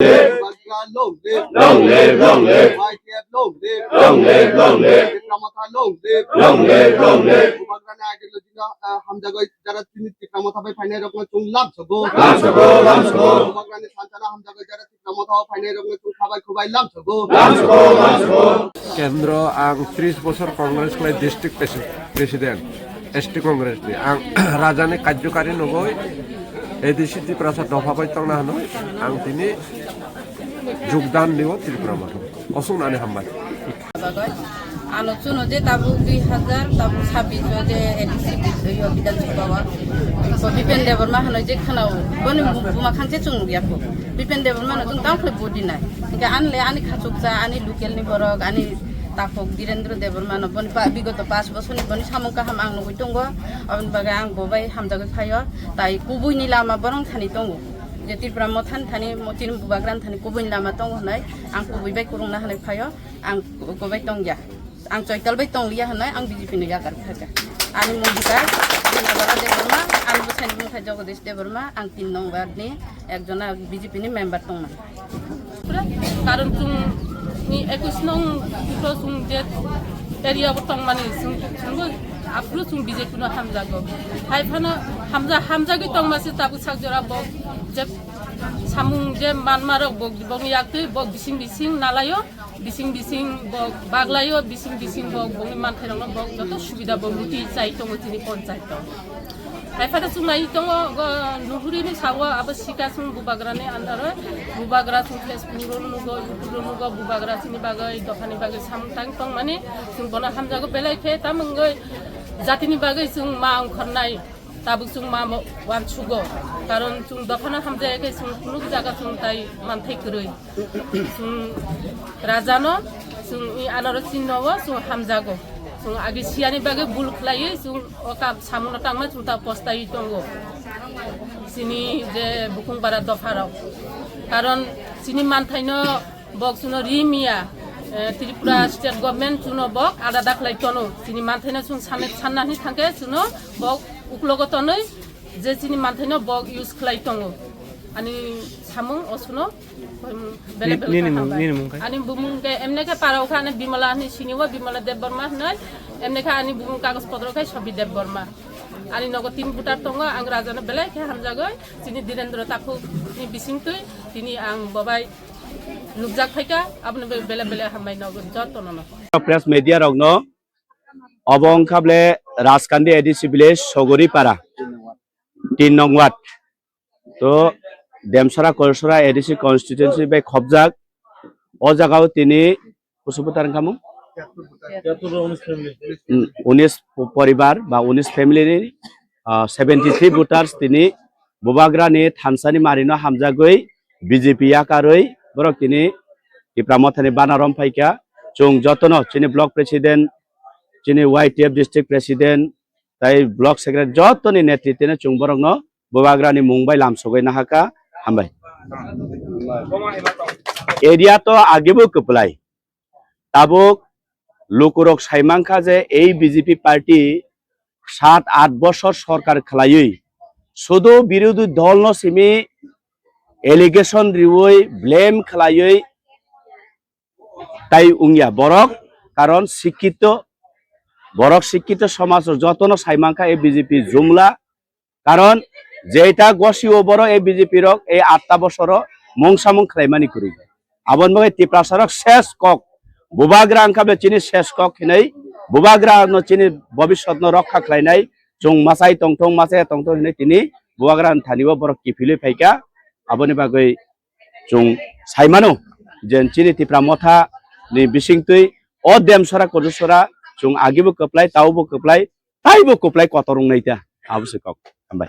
Long live, long live, long live. YTF long live, long live, long live. Tikramotha long live, long live, long live. Bubagrana ideology hamza goi jara tini tikramotha bai final rokna chung lam sogo. Lam sogo, lam sogo. Bubagrana santana hamza goi jara tikramotha final rokna chung khabai khubai lam sogo. Lam sogo, lam sogo. Kendro ang 30 বছর Congress ক্লাই district president ST Congress ni ang rajane karyokari nogoi ADC Tripura দফা পাইতং না হনoi ang tini যোগদান নিও ত্রিপুরা মাঠ অসংনানে হামবাই আলোচনা যে তাবু 2000 তাবু 26 যে এডিসি বিধানসভা বিপেন দেবরমা হনoi যে খানাও বনি বুমা খানছে চুং গিয়াকো বিপেন দেবরমা নতুন তাওখলে বডি নাই ইনকা আনলে আনি খাচুকজা আনি লোকেল নি বরক আনি তাকক বীরেন্দ্র দেবরমা নবনি বিগত 5 বছরনি বনি সামংকা হাম আং নগই দঙ্গ অবন বাগে আং ববাই হামজাগৈ ফাयो তাই কুবুইনি লাमा বরং থানি দঙ্গ যে ত্রিপুরা মথান থানি মতিন বুবাগ্রান থানি কুবুইনি লাमा দङ হনাय आं कुबुइबाय कुरुंना हनाय फायो आं गबाय दंगिया आं चयतालबाय दंलिया हनाय आं बिजेपि नि यागार फागा आनि मन्दिरा दिनाबारा देबरमा आनि बसानि मुखाय जगदीश देबरमा आं 3 नং वार्डनि एकजना बिजेपि नि मेम्बार दंमोन कारण जों नि 21 नং जों जे एरिया बतंग माने जोंबो आफुल जों बिजेपि नि हामजागो हायफानो हामजागो दंमासे ताबु सागजरा बक जे सामुं जे मानमारक बक बग याक्तै बक बिसिं नालायो बिसिं बक बागलायो बिसिं बक बगनि मानथायरनो बक जत सुबिदा बगुति चाइ दङ तिनि पन्चायत हायफानो जों नाय दङ नुहुरिनि सावा अब सिका जों बुबाग्रानि आन्दार बुबाग्रा जों फेसबुक नुगो युट्युब नुगो बुबाग्रा सिनि बागै दखानि बागै सामतां दं माने जों बना हामजागो बेलायखे तामंगै जातिनि बागै जों मा ओंखारनाय ताबु जों मा वानसुगो कारण जों दखाना हामजायाखै जों कुनु जागा जों ताइ मानथाय गरै जों राजानो जों आनारस चिन्हवा जों हामजागो जों आगे सियानि बागै बुल खलायो जों अका सामुना तांमा जों ता पस्ताय दंगो सिनि जे बुकुंबारा दफाराव कारण सिनि मानथायनो बक सुनो रिमिया त्रिपुरा स्टेट गभर्नमेंट सुनो बक आदा दाखलाय तनो सिनि मानथायनो जों साननानै थांके सुनो बक उक्लगतनै जे सिनि मानथायनो बक इउज खलाय दंगो अनि सामुं असुनो बेले अनि बुमुंके एमनेके पारावखा अनि बिमलानि सिनिवा बिमला देबबर्मा हनै एमनेका अनि बुमुं कागज पत्रखै सबि देबबर्मा अनि नगो 3 बुटार दङ आं राजानो बेलायखे हामजागै सिनि धीरेन्द्र ताखु नि बिसिंतै तिनि आं बबाय लुकजाक फाइका आपने बेले हामबाय नगो जतननो प्रेस मीडिया रगनो अबं खाबले राजकान्दी एडिसि विलेज सगरिपारा 3 नং वार्ड तो देमसरा करसरा एडिसि कन्स्टिट्युएन्सि बे खबजाक ओ जागाव तिनि कुसुपुतार खामु 19 परिवार बा 19 फैमिली 73 वोटार्स तिनि बुबाग्रानि थानसानि मारिनो हामजागै बीजेपी याकारৈ बरक तिनि टिप्रामथानि बानारम फाइका जों जतनो चिनि ब्लक प्रेसिडेंट चिनि YTF डिस्ट्रिक्ट प्रेसिडेंट ताइ ब्लक सेक्रेटारि जतनि नेतृत्वने जों बरकनो बुबाग्रानि मुंबाय लामसगै नाहाका हामबाय एरिया तो आगेबो कपलाय ताबुक लोकरक साइमांखा जे এই বিজেপি पार्टी 7-8 বছর সরকার খলাयै শুধু বিরোধী দল ন সিমি एलिगेशन रिवै ब्लेम खलायै ताई उंगिया बरक कारण शिक्षित समाज जतन साइमांखा ए बीजेपी जुमला कारण जेटा गसिओ बर ए बीजेपी रक ए 8 बছर मंसामं खलायमानि करि आबन मगे तिप्रासरक शेष कक बुबाग्रा अंखाबे चिनि शेष कक हिनै बुबाग्रा न चिनि भविष्यत न रक्षा खलायनाय जों मासाय तंथं हिनै तिनि बुबाग्रा थानिबो बर किफिलै फाइका आबनि बागै जों साइमानो जेन चिनि टिप्रामथा नि बिसिंतै अ देमसरा करसरा जों आगिबो कपलाय तावबो कपलाय ताइबो कपलाय कतरंनायता आवश्यक हामबाय।